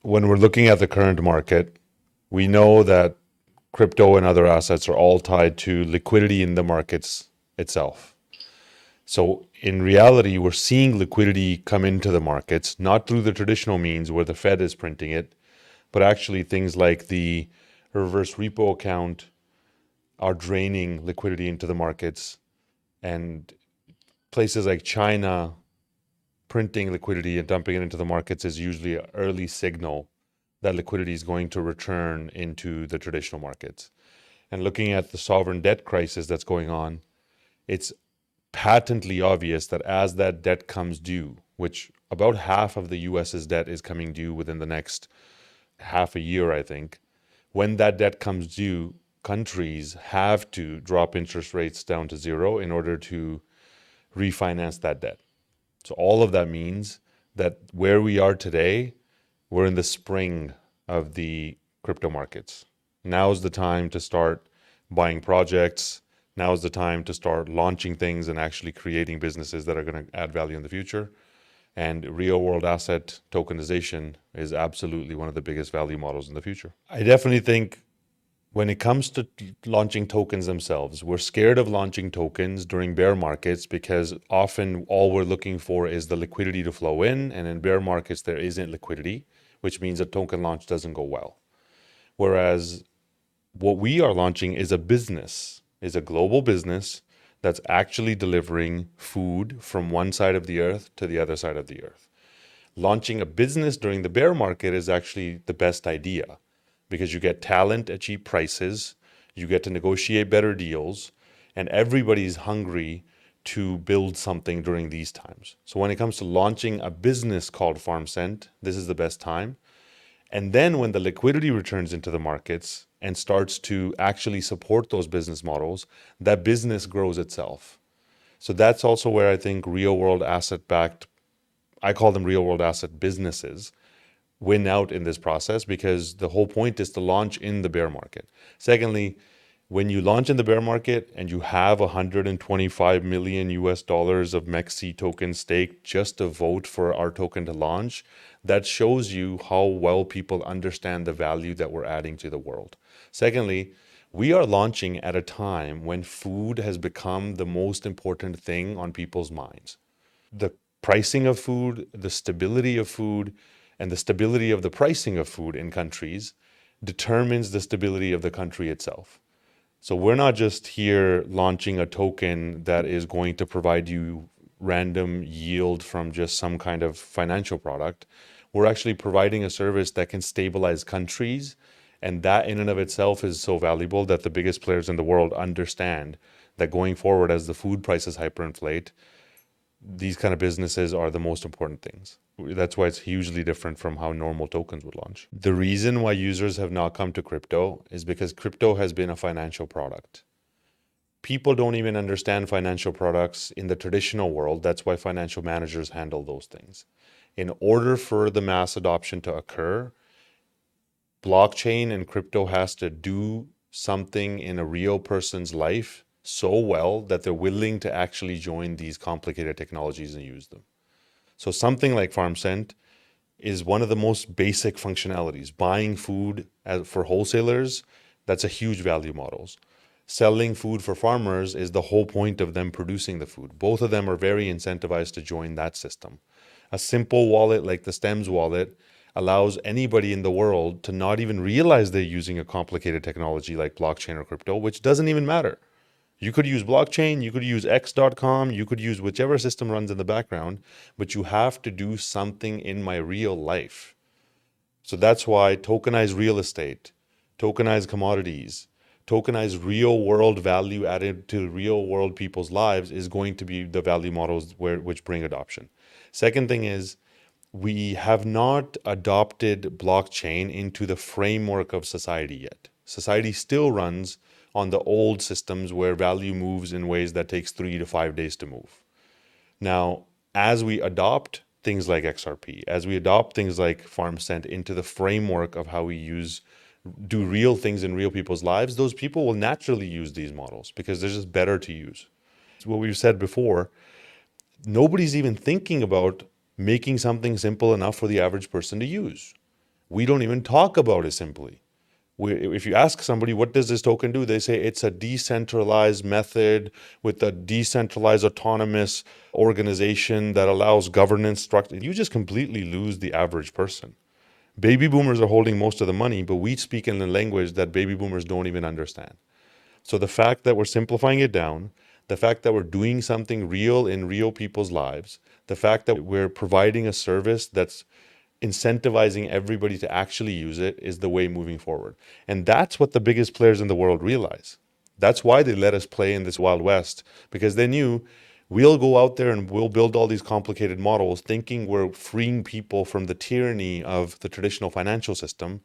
When we're looking at the current market, we know that crypto and other assets are all tied to liquidity in the markets itself. So in reality, we're seeing liquidity come into the markets, not through the traditional means where the Fed is printing it, but actually things like the reverse repo account are draining liquidity into the markets, and places like China printing liquidity and dumping it into the markets is usually an early signal that liquidity is going to return into the traditional markets. And looking at the sovereign debt crisis that's going on, it's patently obvious that as that debt comes due, which about half of the US's debt is coming due within the next half a year, I think, when that debt comes due, countries have to drop interest rates down to zero in order to refinance that debt. So all of that means that where we are today, we're in the spring of the crypto markets. Now's the time to start buying projects. Now's the time to start launching things and actually creating businesses that are going to add value in the future. And real world asset tokenization is absolutely one of the biggest value models in the future. I definitely think when it comes to launching tokens themselves, we're scared of launching tokens during bear markets because often all we're looking for is the liquidity to flow in. And in bear markets, there isn't liquidity, which means a token launch doesn't go well. Whereas what we are launching is a business, is a global business that's actually delivering food from one side of the earth to the other side of the earth. Launching a business during the bear market is actually the best idea because you get talent at cheap prices, you get to negotiate better deals, and everybody's hungry to build something during these times. So when it comes to launching a business called Farmsent, this is the best time. And then when the liquidity returns into the markets and starts to actually support those business models, that business grows itself. So that's also where I think real world asset backed, I call them real world asset businesses, win out in this process because the whole point is to launch in the bear market. Secondly, when you launch in the bear market and you have 125 million US dollars of MEXC token staked just to vote for our token to launch, that shows you how well people understand the value that we're adding to the world. Secondly, we are launching at a time when food has become the most important thing on people's minds. The pricing of food, the stability of food, and the stability of the pricing of food in countries determines the stability of the country itself. So we're not just here launching a token that is going to provide you random yield from just some kind of financial product. We're actually providing a service that can stabilize countries. And that in and of itself is so valuable that the biggest players in the world understand that going forward as the food prices hyperinflate, these kind of businesses are the most important things. That's why it's hugely different from how normal tokens would launch. The reason why users have not come to crypto is because crypto has been a financial product. People don't even understand financial products in the traditional world. That's why financial managers handle those things. In order for the mass adoption to occur, blockchain and crypto has to do something in a real person's life so well that they're willing to actually join these complicated technologies and use them. So something like Farmsent is one of the most basic functionalities. Buying food for wholesalers, that's a huge value models. Selling food for farmers is the whole point of them producing the food. Both of them are very incentivized to join that system. A simple wallet like the Stems wallet allows anybody in the world to not even realize they're using a complicated technology like blockchain or crypto, which doesn't even matter. You could use blockchain, you could use x.com, you could use whichever system runs in the background, but you have to do something in my real life. So that's why tokenized real estate, tokenized commodities, tokenized real world value added to real world people's lives is going to be the value models which bring adoption. Second thing is we have not adopted blockchain into the framework of society yet. Society still runs on the old systems where value moves in ways that takes 3 to 5 days to move. Now, as we adopt things like XRP, as we adopt things like FarmSent into the framework of how we do real things in real people's lives, those people will naturally use these models because they're just better to use. It's what we've said before, nobody's even thinking about making something simple enough for the average person to use. We don't even talk about it simply. If you ask somebody, what does this token do? They say it's a decentralized method with a decentralized autonomous organization that allows governance structure. You just completely lose the average person. Baby boomers are holding most of the money, but we speak in a language that baby boomers don't even understand. So the fact that we're simplifying it down, the fact that we're doing something real in real people's lives, the fact that we're providing a service that's incentivizing everybody to actually use it is the way moving forward. And that's what the biggest players in the world realize. That's why they let us play in this Wild West, because they knew we'll go out there and we'll build all these complicated models thinking we're freeing people from the tyranny of the traditional financial system,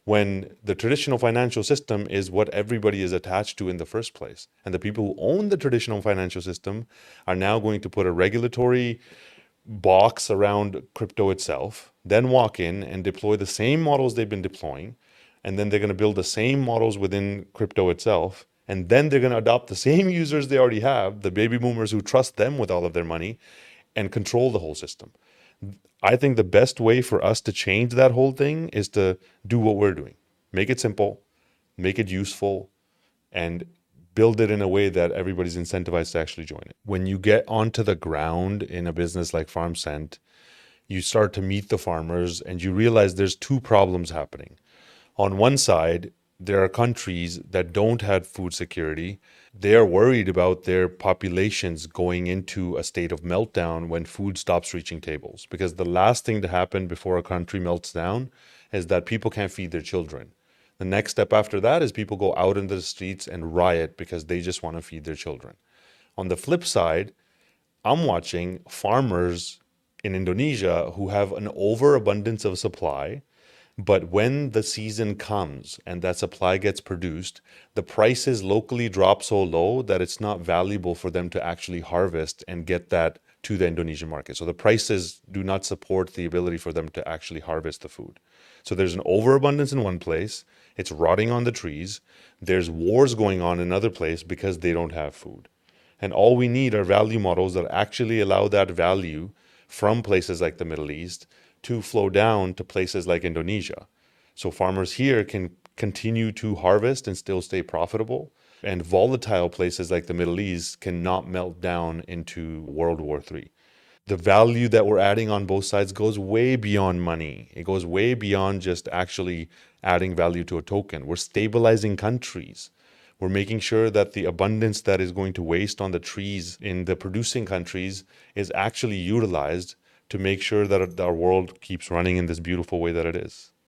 when the traditional financial system is what everybody is attached to in the first place. And the people who own the traditional financial system are now going to put a regulatory box around crypto itself, then walk in and deploy the same models they've been deploying. And then they're going to build the same models within crypto itself. And then they're going to adopt the same users they already have, the baby boomers who trust them with all of their money, and control the whole system. I think the best way for us to change that whole thing is to do what we're doing. Make it simple, make it useful, and build it in a way that everybody's incentivized to actually join it. When you get onto the ground in a business like Farmsent, you start to meet the farmers and you realize there's two problems happening. On one side, there are countries that don't have food security. They are worried about their populations going into a state of meltdown when food stops reaching tables. Because the last thing to happen before a country melts down is that people can't feed their children. The next step after that is people go out into the streets and riot because they just want to feed their children. On the flip side, I'm watching farmers in Indonesia who have an overabundance of supply, but when the season comes and that supply gets produced, the prices locally drop so low that it's not valuable for them to actually harvest and get that to the Indonesian market. So the prices do not support the ability for them to actually harvest the food. So there's an overabundance in one place, it's rotting on the trees. There's wars going on in another place because they don't have food. And all we need are value models that actually allow that value from places like the Middle East to flow down to places like Indonesia. So farmers here can continue to harvest and still stay profitable. And volatile places like the Middle East cannot melt down into World War III. The value that we're adding on both sides goes way beyond money. It goes way beyond just actually adding value to a token. We're stabilizing countries. We're making sure that the abundance that is going to waste on the trees in the producing countries is actually utilized to make sure that our world keeps running in this beautiful way that it is.